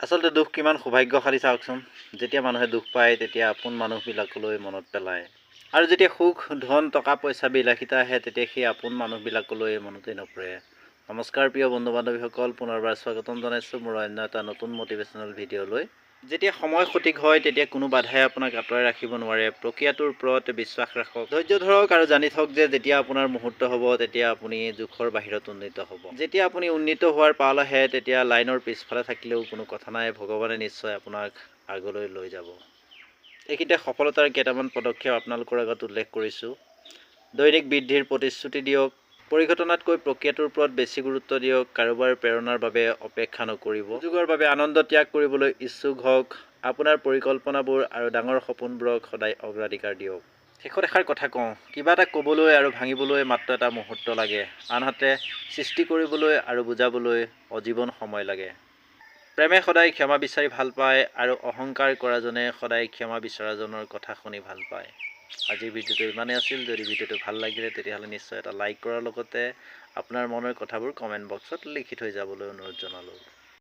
আচলতে দুখ কিমান সৌভাগ্যশালী চাওকচোন। যেতিয়া মানুহে দুখ পায় তেতিয়া আপোন মানুহবিলাকলৈ মনত পেলায়, আৰু যেতিয়া সুখ ধন টকা পইচা বিলাসিতা আহে তেতিয়া সেই আপোন মানুহবিলাকলৈ মনতেই নপৰে। নমস্কাৰ প্ৰিয় বন্ধু বান্ধৱীসকল, পুনৰবাৰ স্বাগতম জনাইছোঁ মোৰ অন্য এটা নতুন মটিভেশ্যনেল ভিডিঅ'লৈ। যেতিয়া সময় সঠিক হয় তেতিয়া কোনো বাধাই আপোনাক আঁতৰাই ৰাখিব নোৱাৰে। প্ৰক্ৰিয়াটোৰ ওপৰত বিশ্বাস ৰাখক, ধৈৰ্য ধৰক আৰু জানি থওক যে যেতিয়া আপোনাৰ মুহূৰ্ত হ'ব তেতিয়া আপুনি জোখৰ বাহিৰত উন্নীত হ'ব। যেতিয়া আপুনি উন্নীত হোৱাৰ পাল আহে তেতিয়া লাইনৰ পিছফালে থাকিলেও কোনো কথা নাই, ভগৱানে নিশ্চয় আপোনাক আগলৈ লৈ যাব। এইখিনিতে সফলতাৰ কেইটামান পদক্ষেপ আপোনালোকৰ আগত উল্লেখ কৰিছোঁ। দৈনিক বৃদ্ধিৰ প্ৰতিশ্ৰুতি দিয়ক। পৰিঘটনাতকৈ প্ৰক্ৰিয়াটোৰ ওপৰত বেছি গুৰুত্ব দিয়ক। কাৰোবাৰ প্ৰেৰণাৰ বাবে অপেক্ষা নকৰিব। সুযোগৰ বাবে আনন্দ ত্যাগ কৰিবলৈ ইচ্ছুক হওক। আপোনাৰ পৰিকল্পনাবোৰ আৰু ডাঙৰ সপোনবোৰক সদায় অগ্ৰাধিকাৰ দিয়ক। শেষত এষাৰ কথা কওঁ, কিবা এটা ক'বলৈ আৰু ভাঙিবলৈ মাত্ৰ এটা মুহূৰ্ত লাগে, আনহাতে সৃষ্টি কৰিবলৈ আৰু বুজাবলৈ অজীৱন সময় লাগে। প্ৰেমে সদায় ক্ষমা বিচাৰি ভাল পায় আৰু অহংকাৰ কৰাজনে সদায় ক্ষমা বিচৰাজনৰ কথা শুনি ভাল পায়। আজিৰ ভিডিঅ'টো ইমানেই আছিল। যদি ভিডিঅ'টো ভাল লাগিলে তেতিয়াহ'লে নিশ্চয় এটা লাইক কৰাৰ লগতে আপোনাৰ মনৰ কথাবোৰ কমেণ্ট বক্সত লিখি থৈ যাবলৈ অনুৰোধ জনালোঁ।